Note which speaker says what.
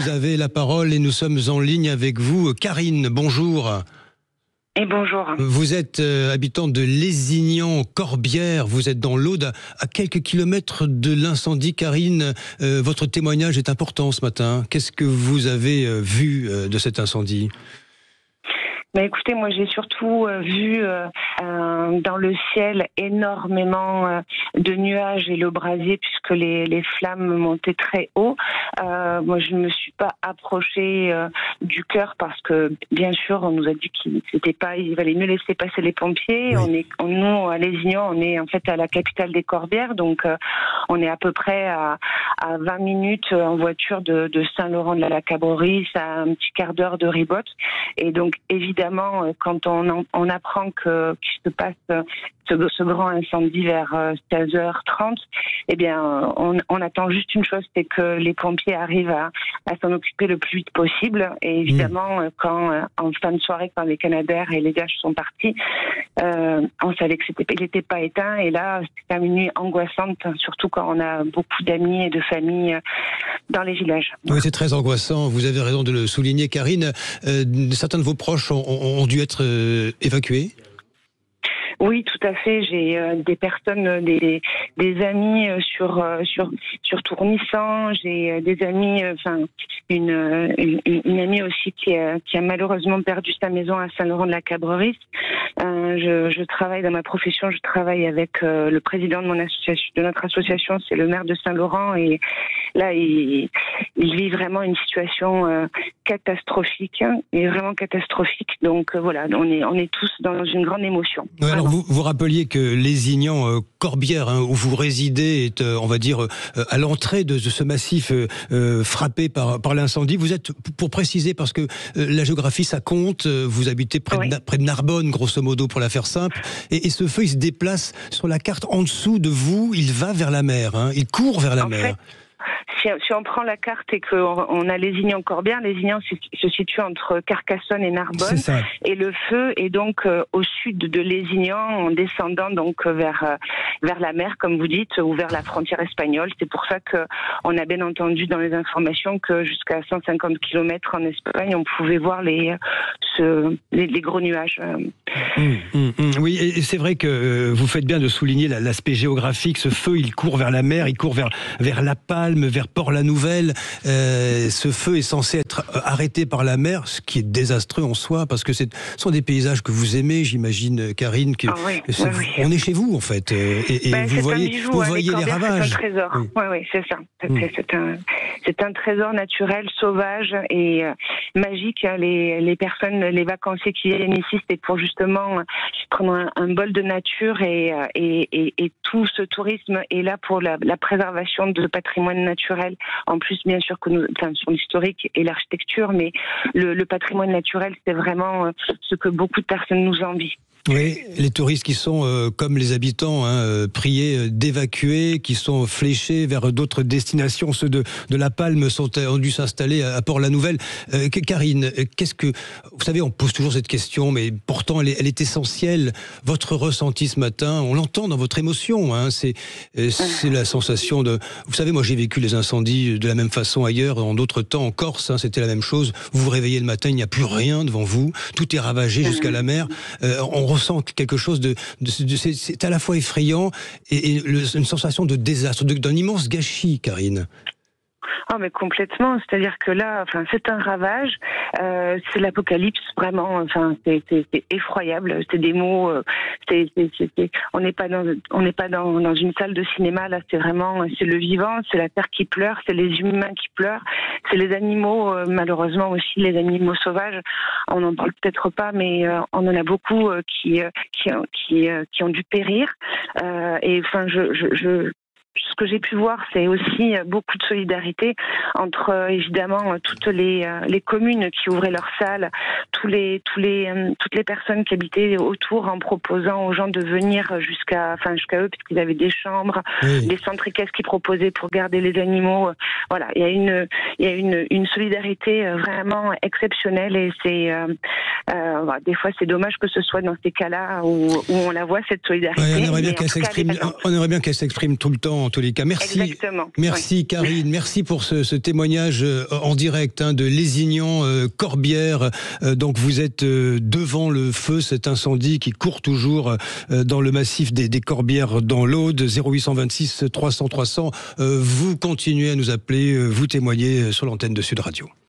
Speaker 1: vous avez la parole et nous sommes en ligne avec vous. Karine, bonjour.
Speaker 2: Et bonjour.
Speaker 1: Vous êtes habitante de Lézignan-Corbière, vous êtes dans l'Aude, à quelques kilomètres de l'incendie. Karine, votre témoignage est important ce matin. Qu'est-ce que vous avez vu de cet incendie ?
Speaker 2: Écoutez, moi j'ai surtout vu dans le ciel énormément de nuages et le brasier puisque les flammes montaient très haut. Moi je ne me suis pas approchée du cœur parce que bien sûr on nous a dit qu'il valait mieux laisser passer les pompiers. Oui. Nous à Lézignan, on est en fait à la capitale des Corbières, donc on est à peu près à 20 minutes en voiture de Saint-Laurent de la Cabrerie, à un petit quart d'heure de Ribotte. Et donc évidemment, quand on apprend qu'il se passe ce grand incendie vers 16h30, eh bien, on attend juste une chose, c'est que les pompiers arrivent à s'en occuper le plus vite possible. Et évidemment, en fin de soirée, quand les Canadair et les DH sont partis, on savait qu'il n'était pas éteint. Et là, c'était une nuit angoissante, surtout quand on a beaucoup d'amis et de familles dans les villages.
Speaker 1: Oui, c'est très angoissant. Vous avez raison de le souligner, Karine. Certains de vos proches ont dû être évacués ?
Speaker 2: Oui, tout à fait. J'ai des personnes, des amis sur Tournissan. J'ai des amis, une amie aussi qui a malheureusement perdu sa maison à Saint-Laurent de la Cabrerie. Je travaille dans ma profession. Je travaille avec le président de notre association, c'est le maire de Saint-Laurent, et là il vit vraiment une situation catastrophique, et vraiment catastrophique. Donc voilà, on est tous dans une grande émotion.
Speaker 1: Ouais, alors vous rappeliez que Lézignan-Corbière, où vous résidez, est, on va dire, à l'entrée de ce massif frappé par l'incendie. Vous êtes, pour préciser, parce que la géographie, ça compte, vous habitez près de Narbonne, grosso modo, pour la faire simple, et ce feu, il se déplace sur la carte en dessous de vous, il va vers la mer, il court vers la mer.
Speaker 2: Si on prend la carte et qu'on a Lézignan-Corbière, Lézignan se situe entre Carcassonne et Narbonne, et le feu est donc au sud de Lézignan, en descendant donc vers la mer, comme vous dites, ou vers la frontière espagnole. C'est pour ça qu'on a bien entendu dans les informations que jusqu'à 150 km en Espagne, on pouvait voir les gros nuages.
Speaker 1: Oui, et c'est vrai que vous faites bien de souligner l'aspect géographique. Ce feu, il court vers la mer, il court vers La Palme, vers Port-la-Nouvelle. Ce feu est censé être arrêté par la mer, ce qui est désastreux en soi, parce que ce sont des paysages que vous aimez, j'imagine, Karine. On est chez vous, en fait, et vous voyez les ravages.
Speaker 2: C'est un trésor. Oui, c'est ça. C'est un trésor naturel, sauvage et magique. Les personnes, les vacanciers qui viennent ici, c'est pour justement prendre un bol de nature, et tout ce tourisme est là pour la préservation de patrimoine naturel. En plus, bien sûr, sur l'historique et l'architecture, mais le patrimoine naturel, c'est vraiment ce que beaucoup de personnes nous envient.
Speaker 1: Oui, les touristes qui sont, comme les habitants, priés d'évacuer, qui sont fléchés vers d'autres destinations. Ceux de La Palme ont dû s'installer à Port-la-Nouvelle. Karine, vous savez, on pose toujours cette question, mais pourtant elle est essentielle. Votre ressenti ce matin, on l'entend dans votre émotion, c'est la sensation de... Vous savez, moi j'ai vécu les incendies de la même façon ailleurs, en d'autres temps, en Corse, c'était la même chose. Vous vous réveillez le matin, il n'y a plus rien devant vous, tout est ravagé jusqu'à la mer. On ressent quelque chose c'est à la fois effrayant et une sensation de désastre, d'un immense gâchis, Karine.
Speaker 2: Ah, mais complètement. C'est-à-dire que là, c'est un ravage, c'est l'apocalypse, vraiment. C'est effroyable. C'est des mots. On n'est pas dans une salle de cinéma. Là, c'est le vivant, c'est la terre qui pleure, c'est les humains qui pleurent, c'est les animaux, malheureusement aussi les animaux sauvages. On n'en parle peut-être pas, mais on en a beaucoup qui ont dû périr. Ce que j'ai pu voir, c'est aussi beaucoup de solidarité entre évidemment toutes les communes qui ouvraient leurs salles, toutes les personnes qui habitaient autour, en proposant aux gens de venir jusqu'à eux, parce qu'ils avaient des chambres, des centres équestres qui proposaient pour garder les animaux. Voilà, il y a une solidarité vraiment exceptionnelle, et des fois c'est dommage que ce soit dans ces cas-là où on la voit, cette solidarité.
Speaker 1: On aimerait bien qu'elle s'exprime tout le temps tous les cas. Merci.
Speaker 2: Exactement.
Speaker 1: Merci
Speaker 2: Oui.
Speaker 1: Karine, merci pour ce témoignage en direct de Lézignan, Corbière. Donc vous êtes devant le feu, cet incendie qui court toujours dans le massif des Corbières dans l'Aude. 0826 300 300. Vous continuez à nous appeler, vous témoignez sur l'antenne de Sud Radio.